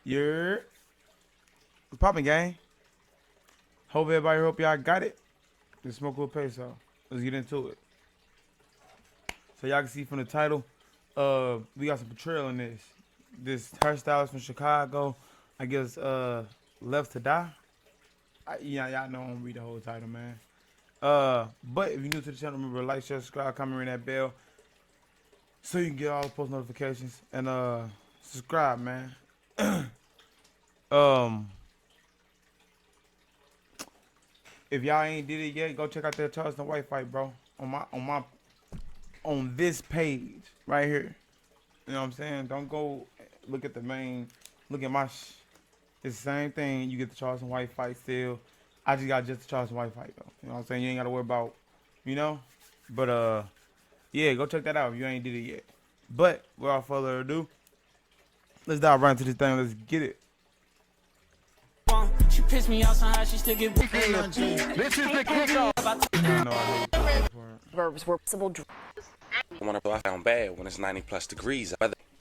You're popping, gang. Hope y'all got it. The smoke will pay, so let's get into it. So y'all can see from the title, we got some Betrayal in this. This hairstylist from Chicago, I guess, left to die. Y'all know I'm gonna read the whole title, man. But if you're new to the channel, remember to like, share, subscribe, comment, ring that bell, so you can get all the post notifications and subscribe, man. um, if y'all ain't did it yet, go check out that Charleston White fight, bro. On this page right here. You know what I'm saying? Don't go look at the main. Look at my. It's the same thing. You get the Charleston White fight still. I just got just the Charleston White fight though. You know what I'm saying? You ain't got to worry about, you know. But yeah, go check that out if you ain't did it yet. But without further ado, let's dive right into this thing. Let's get it. She pissed me off somehow, she still get This is the kickoff. I know I hate this part. Verbs were possible. I found bad when it's 90 plus degrees.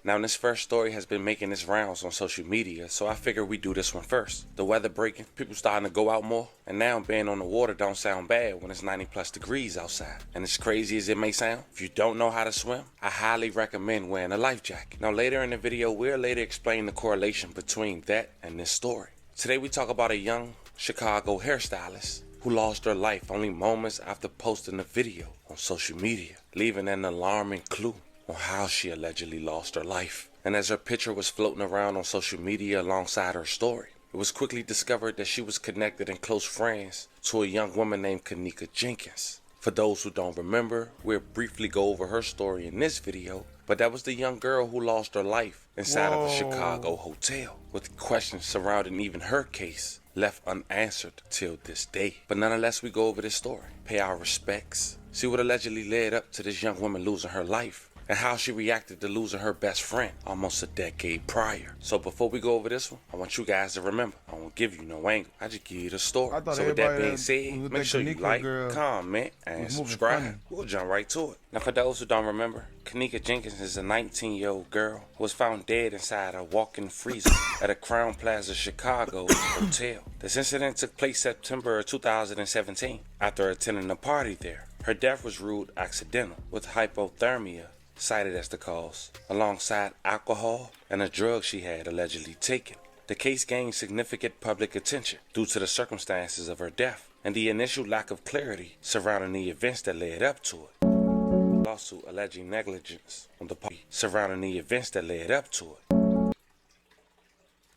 Now this first story has been making its rounds on social media, so I figured we'd do this one first. The weather breaking, people starting to go out more, and now being on the water don't sound bad when it's 90 plus degrees outside. And as crazy as it may sound, if you don't know how to swim, I highly recommend wearing a life jacket. Now later in the video, we'll later explain the correlation between that and this story. Today we talk about a young Chicago hairstylist who lost her life only moments after posting a video on social media, leaving an alarming clue on how she allegedly lost her life. And as her picture was floating around on social media alongside her story, it was quickly discovered that she was connected and close friends to a young woman named Kenneka Jenkins. For those who don't remember, we'll briefly go over her story in this video, but that was the young girl who lost her life inside of a Chicago hotel, with questions surrounding even her case left unanswered till this day. But nonetheless, we go over this story, pay our respects, see what allegedly led up to this young woman losing her life, and how she reacted to losing her best friend almost a decade prior. So before we go over this one, I want you guys to remember, I won't give you no angle, I just give you the story. So with that being said, make sure you like, comment, and subscribe. We'll jump right to it. Now for those who don't remember, Kenneka Jenkins is a 19-year-old girl who was found dead inside a walk-in freezer at a Crown Plaza Chicago hotel. This incident took place September 2017 after attending a party there. Her death was ruled accidental, with hypothermia cited as the cause, alongside alcohol and a drug she had allegedly taken. The case gained significant public attention due to the circumstances of her death and the initial lack of clarity surrounding the events that led up to it. Lawsuit alleging negligence on the part surrounding the events that led up to it.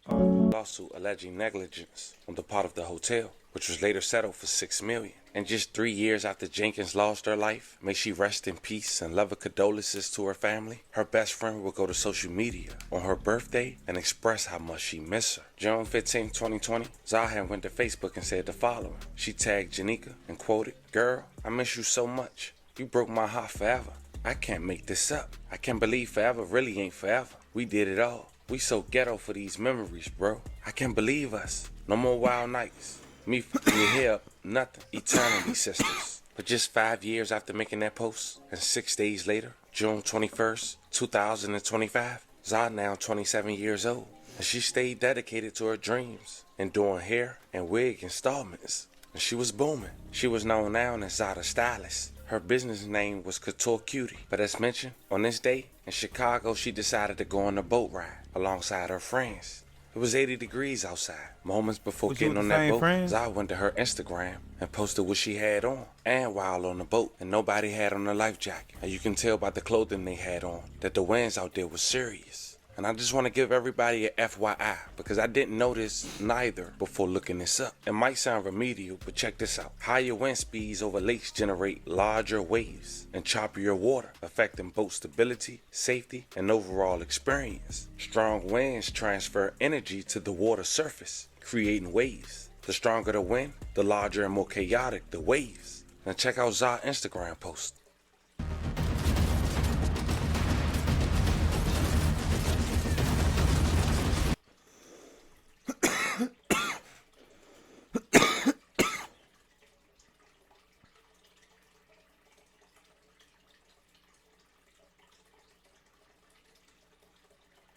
Lawsuit alleging negligence on the part of the hotel, which was later settled for $6 million. And just 3 years after Jenkins lost her life, may she rest in peace and love her condolences to her family, her best friend will go to social media on her birthday and express how much she missed her. June 15, 2020, Zahan went to Facebook and said the following. She tagged Kenneka and quoted, "Girl, I miss you so much. You broke my heart forever. I can't make this up. I can't believe forever really ain't forever. We did it all. We so ghetto for these memories, bro. I can't believe us. No more wild nights. Me fucking your hair up, nothing. Eternity, sisters." But just 5 years after making that post, and 6 days later, June 21st, 2025, Zah now 27 years old, and she stayed dedicated to her dreams and doing hair and wig installments. And she was booming. She was known now as Zah the Stylist. Her business name was Couture Cutie, but as mentioned, on this day in Chicago, she decided to go on a boat ride alongside her friends. It was 80 degrees outside. Moments before getting on that boat, Zah went to her Instagram and posted what she had on, and while on the boat, and nobody had on a life jacket. And you can tell by the clothing they had on that the winds out there was serious. And I just want to give everybody a FYI, because I didn't notice neither before looking this up. It might sound remedial, but check this out. Higher wind speeds over lakes generate larger waves and choppier water, affecting boat stability, safety, and overall experience. Strong winds transfer energy to the water surface, creating waves. The stronger the wind, the larger and more chaotic the waves. Now check out Zah's Instagram post.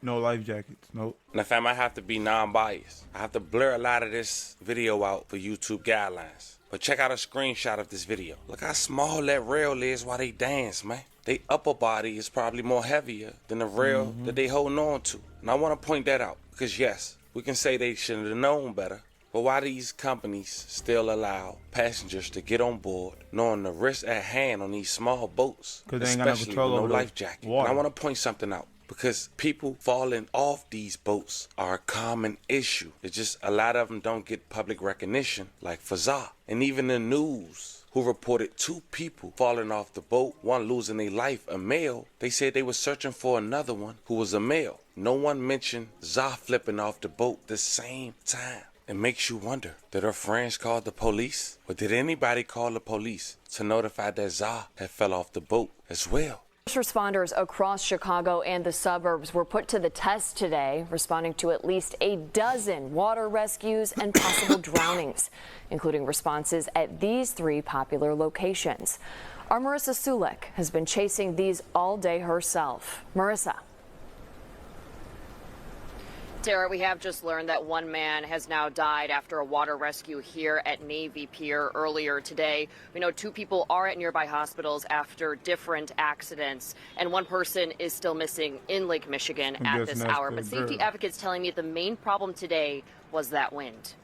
No life jackets. Nope. Now, fam, I have to be non-biased. I have to blur a lot of this video out for YouTube guidelines. But check out a screenshot of this video. Look how small that rail is while they dance, man. They upper body is probably more heavier than the rail that they holding on to. And I want to point that out. Because yes, we can say they should have known better. But why these companies still allow passengers to get on board knowing the risk at hand on these small boats, Because they ain't got no especially control with no over life jacket? And I want to point something out. Because people falling off these boats are a common issue. It's just a lot of them don't get public recognition, like Fazah. And even the news, who reported 2 people falling off the boat, one losing their life, a male. They said they were searching for another one who was a male. No one mentioned Zah flipping off the boat the same time. It makes you wonder, did her friends call the police? Or did anybody call the police to notify that Zah had fell off the boat as well? First responders across Chicago and the suburbs were put to the test today, responding to at least a dozen water rescues and possible drownings, including responses at these 3 popular locations. Our Marissa Sulek has been chasing these all day herself. Marissa. Tara, we have just learned that one man has now died after a water rescue here at Navy Pier earlier today. We know 2 people are at nearby hospitals after different accidents, and one person is still missing in Lake Michigan at this hour. But safety advocates telling me the main problem today was that wind.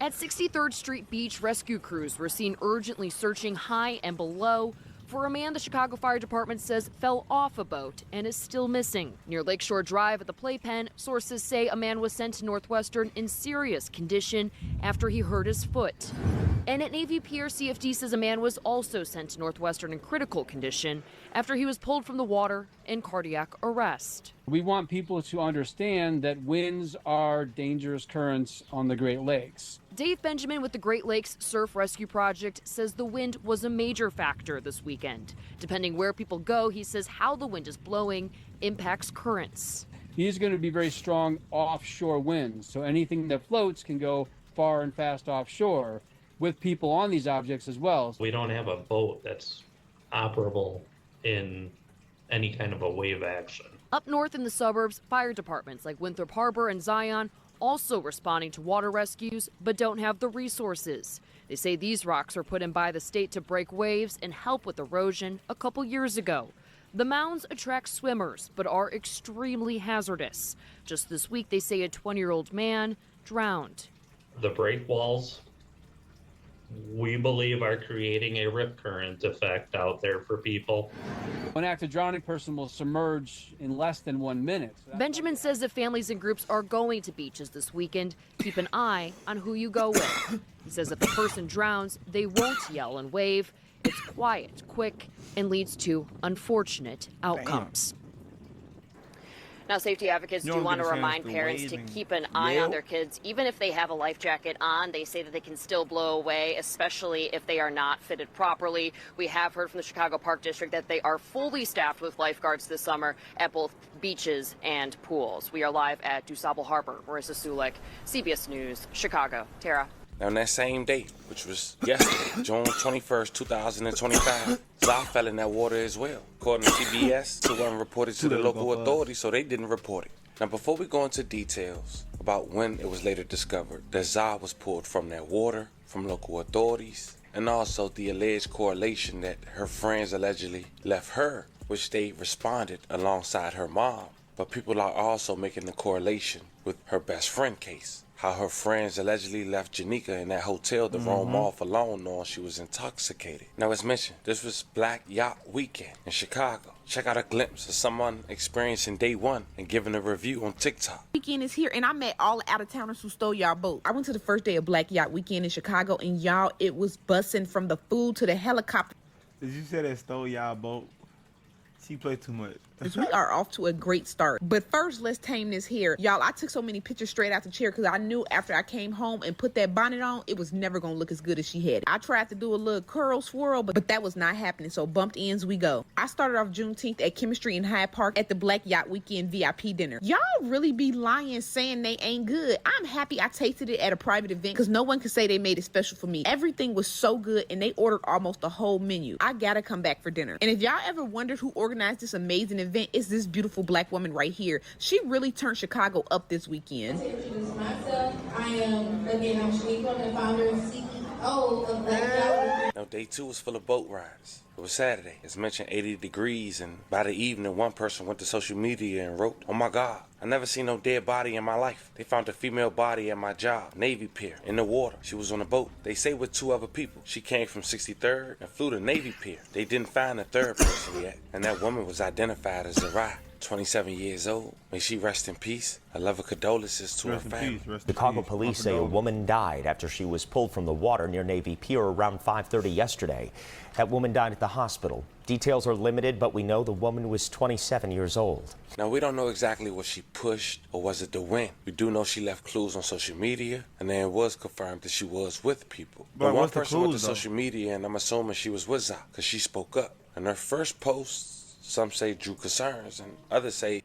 At 63rd Street Beach, rescue crews were seen urgently searching high and below for a man the Chicago Fire Department says fell off a boat and is still missing. Near Lakeshore Drive at the Playpen, sources say a man was sent to Northwestern in serious condition after he hurt his foot. And at Navy Pier, CFD says a man was also sent to Northwestern in critical condition after he was pulled from the water in cardiac arrest. We want people to understand that winds are dangerous currents on the Great Lakes. Dave Benjamin with the Great Lakes Surf Rescue Project says the wind was a major factor this weekend. Depending where people go, he says how the wind is blowing impacts currents. These are going to be very strong offshore winds, so anything that floats can go far and fast offshore with people on these objects as well. We don't have a boat that's operable in any kind of a wave action. Up north in the suburbs, fire departments like Winthrop Harbor and Zion also responding to water rescues, but don't have the resources. They say these rocks were put in by the state to break waves and help with erosion a couple years ago. The mounds attract swimmers, but are extremely hazardous. Just this week, they say a 20-year-old man drowned. The break walls, we believe, are creating a rip current effect out there for people. An active drowning person will submerge in less than 1 minute. Benjamin says that families and groups are going to beaches this weekend. Keep an eye on who you go with. He says if a person drowns, they won't yell and wave. It's quiet, quick, and leads to unfortunate outcomes. Now, safety advocates do want to remind parents to keep an eye on their kids. Even if they have a life jacket on, they say that they can still blow away, especially if they are not fitted properly. We have heard from the Chicago Park District that they are fully staffed with lifeguards this summer at both beaches and pools. We are live at DuSable Harbor. Marissa Sulek, CBS News, Chicago. Tara. Now, on that same date, which was yesterday, June 21st, 2025, Zah fell in that water as well. According to CBS, it wasn't reported to the local authorities, so they didn't report it. Now, before we go into details about when it was later discovered that Zah was pulled from that water, from local authorities, and also the alleged correlation that her friends allegedly left her, which they responded alongside her mom. But people are also making the correlation with her best friend case. How her friends allegedly left Janika in that hotel to roam off alone knowing she was intoxicated. Now, as mentioned, this was Black Yacht Weekend in Chicago. Check out a glimpse of someone experiencing day one and giving a review on TikTok. Weekend is here, and I met all the out-of-towners who stole y'all boat. I went to the first day of Black Yacht Weekend in Chicago, and y'all, it was bussing from the food to the helicopter. Did you say that stole y'all boat? She played too much. We are off to a great start. But first, let's tame this hair. Y'all, I took so many pictures straight out the chair because I knew after I came home and put that bonnet on, it was never going to look as good as she had. I tried to do a little curl swirl, but that was not happening, so bumped ends we go. I started off Juneteenth at Chemistry in Hyde Park at the Black Yacht Weekend VIP dinner. Y'all really be lying saying they ain't good. I'm happy I tasted it at a private event because no one could say they made it special for me. Everything was so good, and they ordered almost the whole menu. I gotta come back for dinner. And if y'all ever wondered who organized this amazing event, event is this beautiful black woman right here. She really turned Chicago up this weekend. To introduce myself, I am Kenneka, the founder and CEO of Black Gallery. Now, day 2 was full of boat rides. It was Saturday. It's mentioned 80 degrees, and by the evening, one person went to social media and wrote, "Oh my God, I never seen no dead body in my life. They found a female body at my job, Navy Pier, in the water. She was on a boat. They say with 2 other people. She came from 63rd and flew to Navy Pier. They didn't find a third person yet, and that woman was identified as Zarai, 27 years old. May she rest in peace. I love her condolences to her family." Chicago police say a woman died after she was pulled from the water near Navy Pier around 5:30 yesterday. That woman died at the hospital. Details are limited, but we know the woman was 27 years old. Now, we don't know exactly what she pushed, or was it the wind? We do know she left clues on social media, and then it was confirmed that she was with people. But one person went to social media, and I'm assuming she was with Za, because she spoke up. And her first post, some say drew concerns, and others say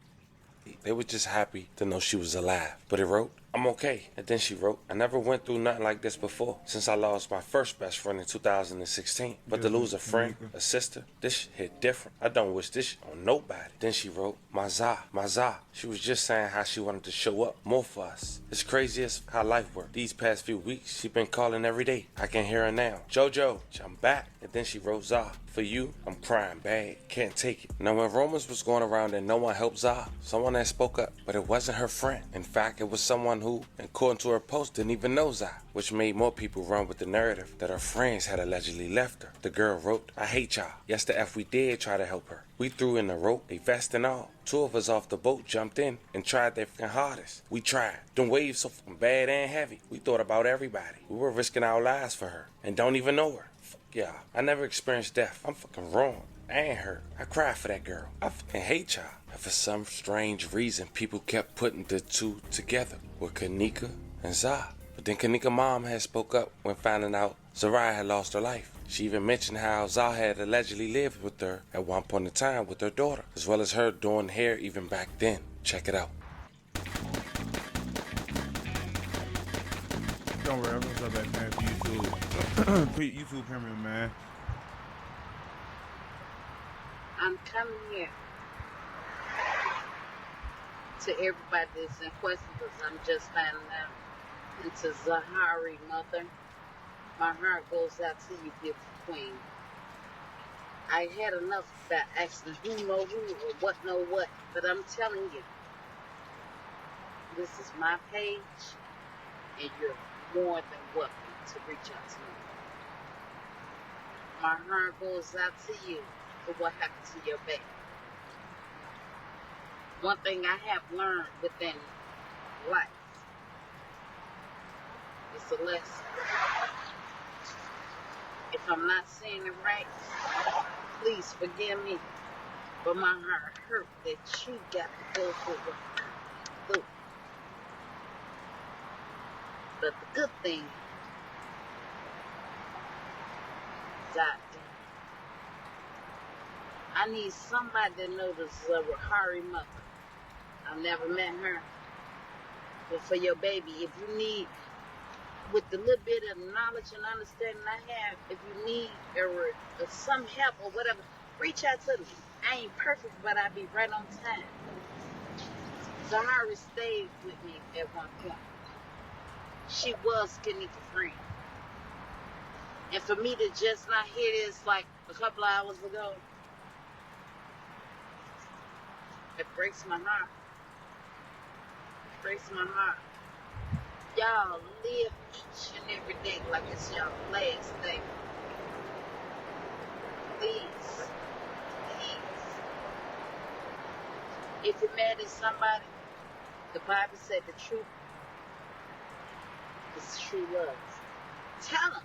they were just happy to know she was alive. But it wrote, "I'm okay." And then she wrote, "I never went through nothing like this before since I lost my first best friend in 2016. But to lose a friend, a sister, this hit different. I don't wish this on nobody." Then she wrote, my Za. She was just saying how she wanted to show up more for us. It's crazy as how life works. These past few weeks, she been calling every day. I can hear her now. "Jojo, I'm back." And then she wrote, "Za, for you, I'm crying bad. Can't take it." Now, when rumors was going around and no one helped Za, someone that spoke up, but it wasn't her friend. In fact, it was someone who, according to her post, didn't even know Za, which made more people run with the narrative that her friends had allegedly left her. The girl wrote, "I hate y'all. Yes, the F we did try to help her. We threw in a rope, a vest and all. 2 of us off the boat jumped in and tried their fucking hardest. We tried. Them waves so fucking bad and heavy. We thought about everybody. We were risking our lives for her and don't even know her. Fuck y'all. I never experienced death. I'm fucking wrong. I ain't hurt. I cried for that girl. I fucking hate y'all." And for some strange reason, people kept putting the 2 together with Kenneka and Za. But then Kenneka's mom had spoke up when finding out Zarai had lost her life. She even mentioned how Za had allegedly lived with her at one point in time with her daughter, as well as her doing hair even back then. Check it out. Don't worry, I'm gonna go back, man, for YouTube. YouTube Premium, man. I'm coming here to everybody that's in question because I'm just finding out. And to Zahari, mother, my heart goes out to you, beautiful queen. I had enough about asking who know who or what know what, but I'm telling you, this is my page, and you're more than welcome to reach out to me. My heart goes out to you for what happened to your baby. One thing I have learned within life is a lesson. If I'm not saying it right, please forgive me. But my heart hurt that you got to go through what I do. But the good thing, God damn, I need somebody that knows the Rahari mother. I've never met her. But for your baby, if you need, with the little bit of knowledge and understanding I have, if you need or some help or whatever, reach out to me. I ain't perfect, but I be right on time. Zahara stayed with me at one point. She was Kenneka's friend. And for me to just not hear this like a couple of hours ago, it breaks my heart. It breaks my heart. Y'all live each and every day like it's y'all last day. Please. Please. If you're mad at somebody, the Bible said the truth is true love. Tell them.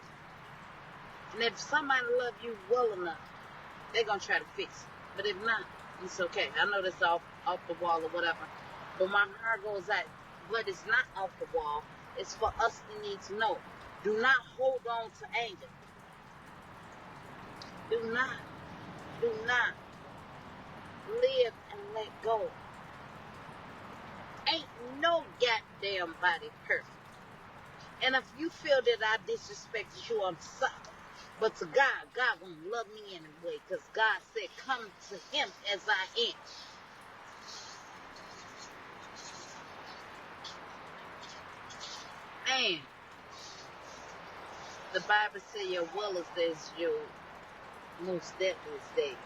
And if somebody love you well enough, they're going to try to fix it. But if not, it's okay. I know that's off the wall or whatever. But my heart goes out. But it's not off the wall. It's for us to need to know. Do not hold on to anger. Do not live and let go. Ain't no goddamn body perfect. And if you feel that I disrespected you, I'm sorry. But to God won't love me anyway, because God said, come to him as I am. man. The Bible says your will is your most deadliest days.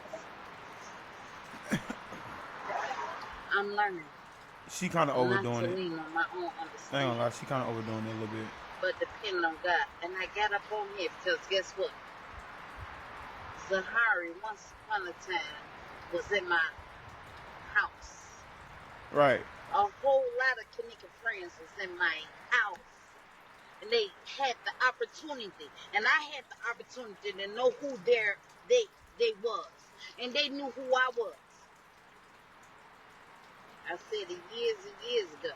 I'm learning. She kind of not overdoing to it. lean on my own I ain't understanding, gonna lie, she kind of overdoing it a little bit. but depending on God. And I got up on here because guess what? Zahari once upon a time was in my house. Right. A whole lot of Kenneka friends was in my house. And they had the opportunity. And I had the opportunity to know who they was. And they knew who I was. I said it years and years ago.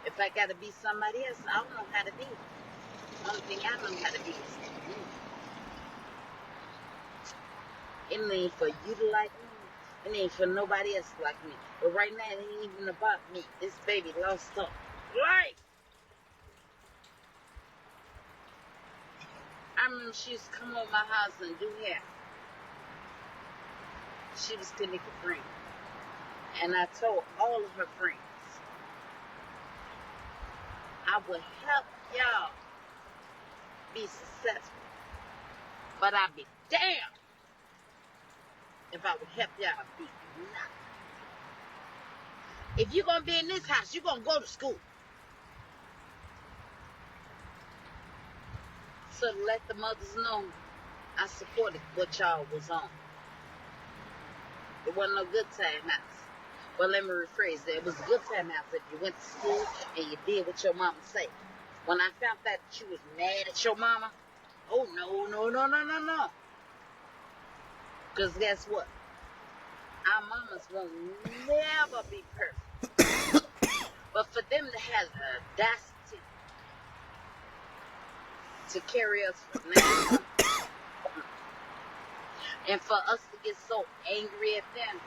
If I gotta be somebody else, I don't know how to be. The only thing I know how to be is me. It ain't for you to like me. It ain't for nobody else like me. But right now, it ain't even about me. This baby lost her life. I remember she used to come over my house and do hair. She was Kenneka friend. And I told all of her friends, I will help y'all be successful. But I'll be damned if I would help y'all be nothing. If you're going to be in this house, you're going to go to school. So to let the mothers know, I supported what y'all was on. It wasn't no good time house. Well, let me rephrase that. It was a good time house if you went to school and you did what your mama said. When I found out that you was mad at your mama, oh, no. Because guess what? Our mamas will never be perfect. But for them to have the audacity to carry us for 9 months, and for us to get so angry at them,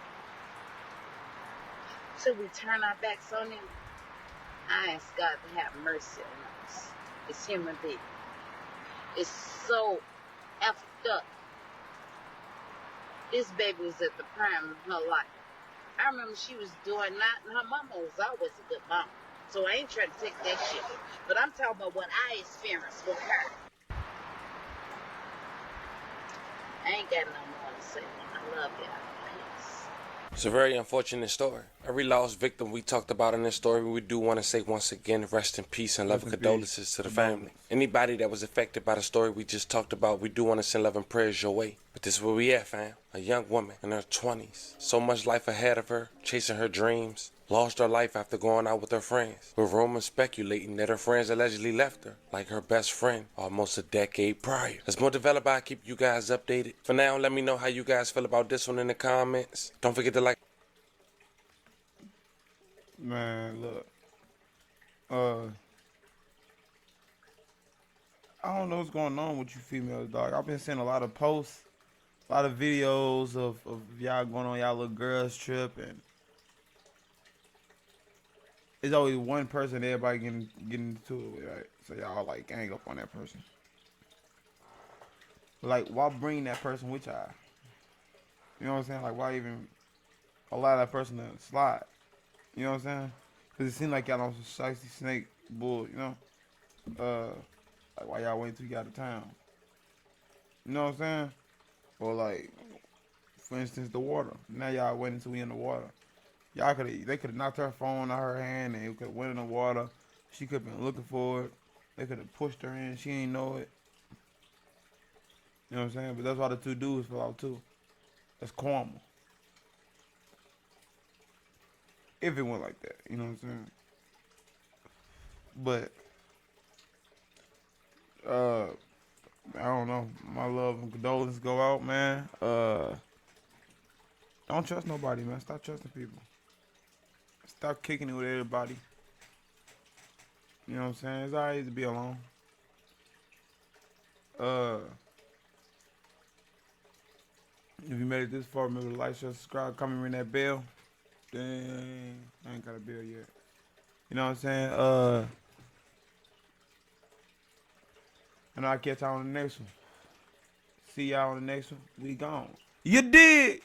till we turn our backs on them, I ask God to have mercy on us. It's human being. It's so effed up. This baby was at the prime of her life. I remember she was doing that, and her mama was always a good mama. So I ain't trying to take that shit. But I'm talking about what I experienced with her. I ain't got no more to say. I love y'all. Peace. It's a very unfortunate story. Every lost victim we talked about in this story, we do want to say once again, rest in peace and love and condolences to the family. Anybody that was affected by the story we just talked about, we do want to send love and prayers your way. But this is where we at, fam. A young woman in her 20s, so much life ahead of her, chasing her dreams, lost her life after going out with her friends, with rumors speculating that her friends allegedly left her, like her best friend, almost a decade prior. As more develop, I'll keep you guys updated. For now, let me know how you guys feel about this one in the comments. Don't forget to like. Man, look. I don't know what's going on with you females, dog. I've been seeing a lot of posts, a lot of videos of y'all going on y'all little girls trip, and there's always one person everybody getting into it with, right? So y'all like gang up on that person. Like, why bring that person with y'all? You know what I'm saying? Like, why even allow that person to slide? You know what I'm saying? Because it seemed like y'all on some shiesty snake bull, you know? Like, why y'all wait till you got out of town? You know what I'm saying? Or like, for instance, the water. Now y'all waiting until we in the water. They could have knocked her phone out of her hand and it could have went in the water. She could have been looking for it. They could have pushed her in. She ain't know it. You know what I'm saying? But that's why the two dudes fell out too. That's karma. If it went like that, you know what I'm saying? But I don't know. My love and condolences go out, man. Don't trust nobody, man. Stop trusting people. Stop kicking it with everybody. You know what I'm saying? It's alright to be alone. If you made it this far, remember to like, share, subscribe, comment, ring that bell. Dang, I ain't got a bell yet. You know what I'm saying? And I'll catch y'all on the next one. See y'all on the next one. We gone. You did.